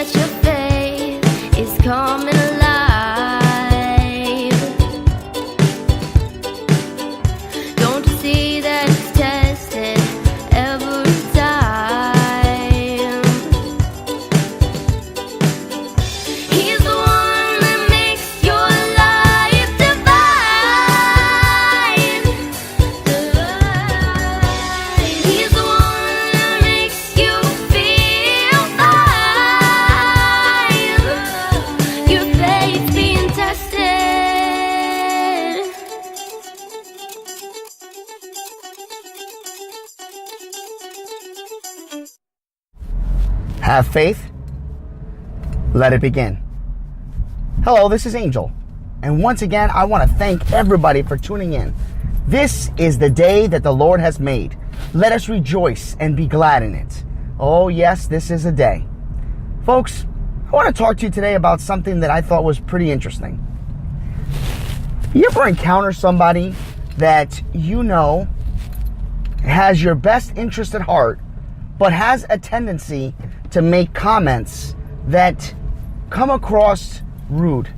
that your faith is coming alive? Don't you see that it's tested every time? He's the one that makes your life divine. He's the one that makes you feel fine. Your faith being tested. Have faith. Let it begin. Hello, this is Angel. And once again, I want to thank everybody for tuning in. This is the day that the Lord has made. Let us rejoice and be glad in it. Oh, yes, this is a day. Folks, I want to talk to you today about something that I thought was pretty interesting. You ever encounter somebody that you know has your best interest at heart, but has a tendency to make comments that come across rude?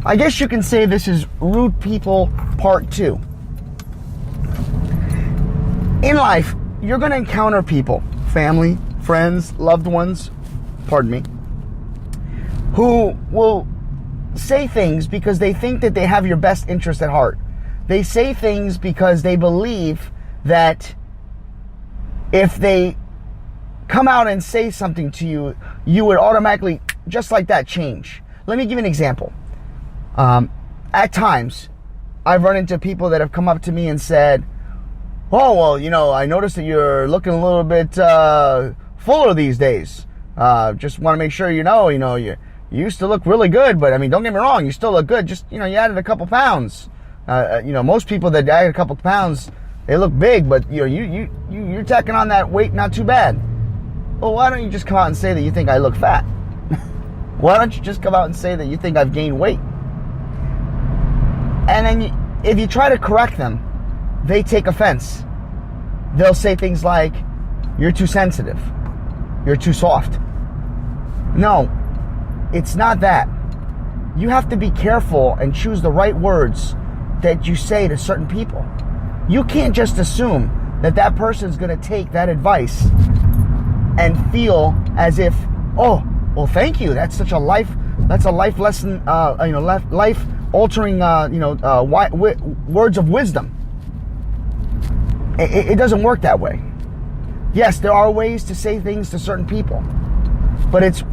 I guess you can say this is Rude People Part 2. In life, you're going to encounter people, family, friends, loved ones, pardon me, who will say things because they think that they have your best interest at heart. They say things because they believe that if they come out and say something to you, you would automatically, just like that, change. Let me give you an example. At times, I've run into people that have come up to me and said, "Oh, well, I noticed that you're looking a little bit fuller these days. Just want to make sure you used to look really good, but don't get me wrong, you still look good. Just, you added a couple pounds. Most people that add a couple pounds, they look big, but you're tacking on that weight not too bad. Well, why don't you just come out and say that you think I look fat? Why don't you just come out and say that you think I've gained weight?" And then if you try to correct them, they take offense. They'll say things like, "You're too sensitive. You're too soft." No, it's not that. You have to be careful and choose the right words that you say to certain people. You can't just assume that that person's going to take that advice and feel as if, "Oh, well, thank you. That's a life lesson, life altering, words of wisdom." It doesn't work that way. Yes, there are ways to say things to certain people, but it's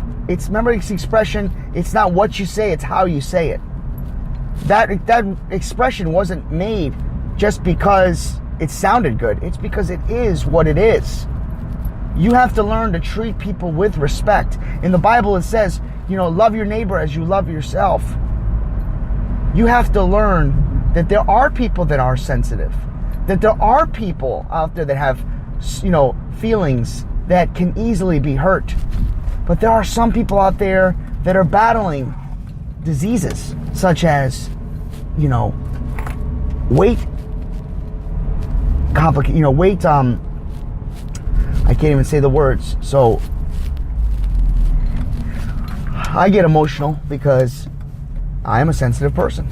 remember this expression, it's not what you say, it's how you say it. That expression wasn't made just because it sounded good. It's because it is what it is. You have to learn to treat people with respect. In the Bible it says, love your neighbor as you love yourself. You have to learn that there are people that are sensitive, that there are people out there that have, feelings that can easily be hurt. But there are some people out there that are battling diseases such as, weight I can't even say the words. So I get emotional because I am a sensitive person.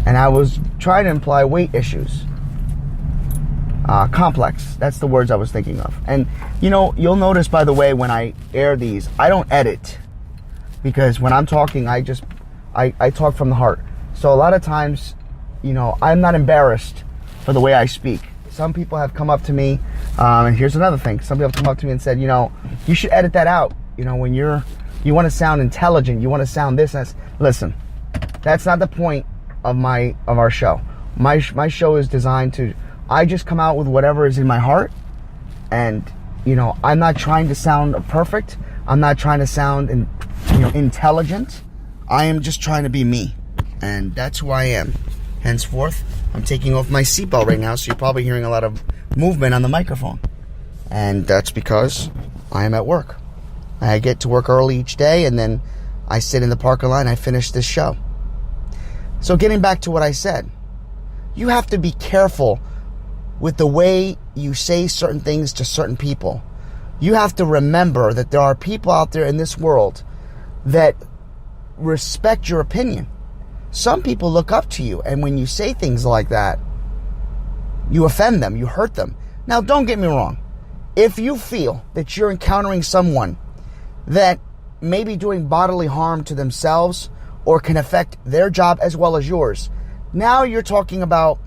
And I was trying to imply weight issues. Complex. That's the words I was thinking of. And, you'll notice, by the way, when I air these, I don't edit. Because when I'm talking, I talk from the heart. So a lot of times, I'm not embarrassed for the way I speak. Some people have come up to me, and here's another thing. Some people have come up to me and said, you should edit that out. When you want to sound intelligent, you want to sound this and that. Listen, that's not the point of our show. My show is designed to, I just come out with whatever is in my heart, and I'm not trying to sound perfect. I'm not trying to sound intelligent. I am just trying to be me, and that's who I am. Henceforth, I'm taking off my seatbelt right now, so you're probably hearing a lot of movement on the microphone, and that's because I am at work. I get to work early each day, and then I sit in the parking lot and I finish this show. So getting back to what I said, you have to be careful with the way you say certain things to certain people. You have to remember that there are people out there in this world that respect your opinion. Some people look up to you, and when you say things like that, you offend them, you hurt them. Now, don't get me wrong. If you feel that you're encountering someone that may be doing bodily harm to themselves or can affect their job as well as yours, now you're talking about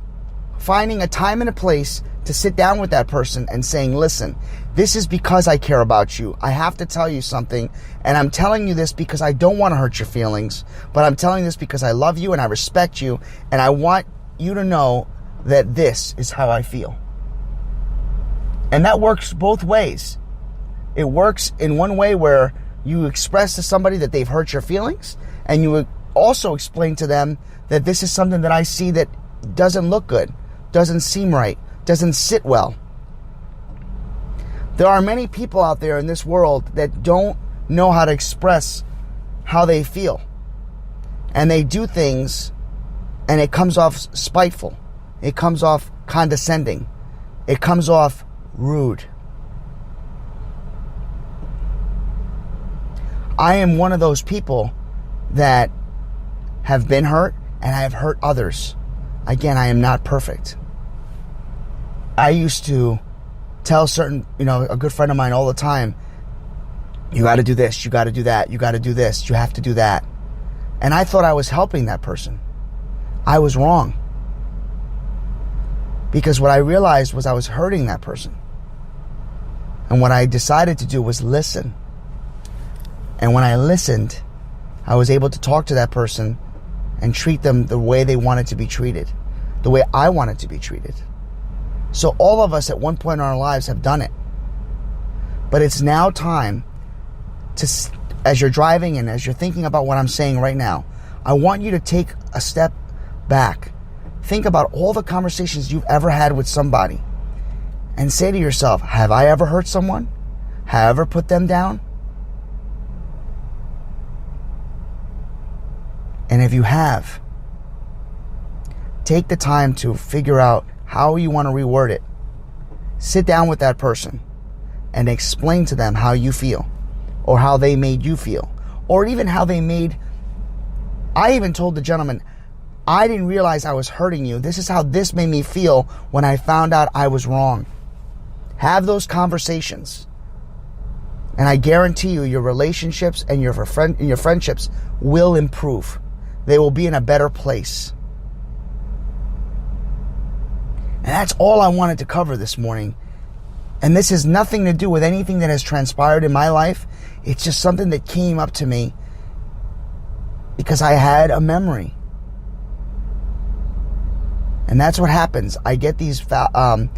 finding a time and a place to sit down with that person and saying, listen, this is because I care about you. I have to tell you something, and I'm telling you this because I don't want to hurt your feelings, but I'm telling you this because I love you and I respect you, and I want you to know that this is how I feel. And that works both ways. It works in one way where you express to somebody that they've hurt your feelings, and you would also explain to them that this is something that I see that doesn't look good, doesn't seem right, doesn't sit well. There are many people out there in this world that don't know how to express how they feel. And they do things and it comes off spiteful. It comes off condescending. It comes off rude. I am one of those people that have been hurt, and I have hurt others. Again, I am not perfect. I used to tell a good friend of mine all the time, you got to do this, you got to do that, you got to do this, you have to do that. And I thought I was helping that person. I was wrong. Because what I realized was I was hurting that person. And what I decided to do was listen. And when I listened, I was able to talk to that person and treat them the way they wanted to be treated, the way I wanted to be treated. So all of us at one point in our lives have done it. But it's now time to, as you're driving and as you're thinking about what I'm saying right now, I want you to take a step back. Think about all the conversations you've ever had with somebody and say to yourself, have I ever hurt someone? Have I ever put them down? And if you have, take the time to figure out how you want to reword it. Sit down with that person and explain to them how you feel, or how they made you feel, or even how they made... I even told the gentleman, I didn't realize I was hurting you. This is how this made me feel when I found out I was wrong. Have those conversations. And I guarantee you, your relationships and your friendships will improve. They will be in a better place. And that's all I wanted to cover this morning. And this has nothing to do with anything that has transpired in my life. It's just something that came up to me because I had a memory. And that's what happens. I get these flashbacks.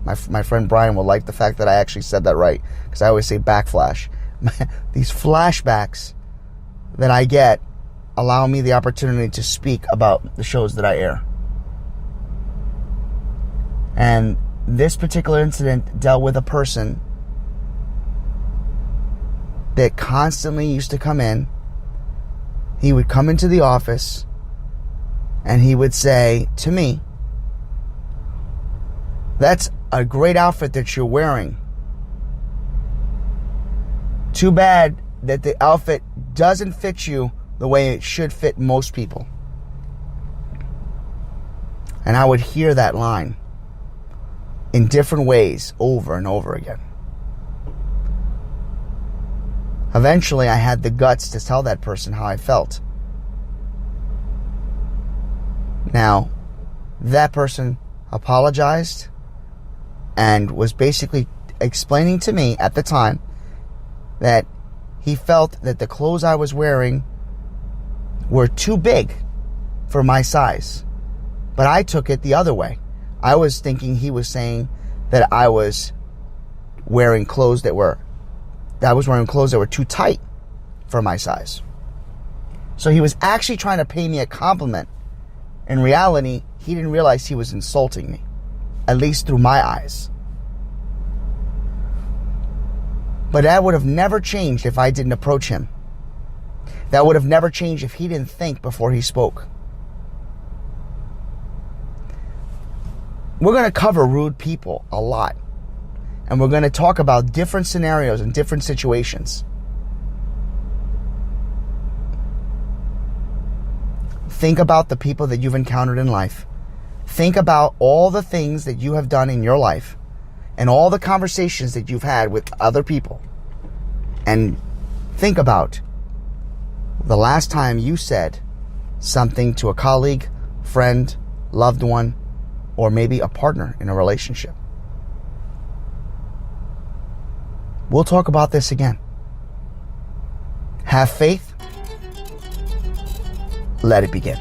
My friend Brian will like the fact that I actually said that right, because I always say backflash. These flashbacks that I get allow me the opportunity to speak about the shows that I air. And this particular incident dealt with a person that constantly used to come in. He would come into the office and he would say to me, "That's a great outfit that you're wearing. Too bad that the outfit doesn't fit you the way it should fit most people." And I would hear that line in different ways over and over again. Eventually, I had the guts to tell that person how I felt. Now, that person apologized and was basically explaining to me at the time that he felt that the clothes I was wearing were too big for my size. But I took it the other way. I was thinking he was saying that I was wearing clothes that were too tight for my size. So he was actually trying to pay me a compliment. In reality, he didn't realize he was insulting me, at least through my eyes. But that would have never changed if I didn't approach him. That would have never changed if he didn't think before he spoke. We're going to cover rude people a lot. And we're going to talk about different scenarios and different situations. Think about the people that you've encountered in life. Think about all the things that you have done in your life and all the conversations that you've had with other people. And think about the last time you said something to a colleague, friend, loved one, or maybe a partner in a relationship. We'll talk about this again. Have faith. Let it begin.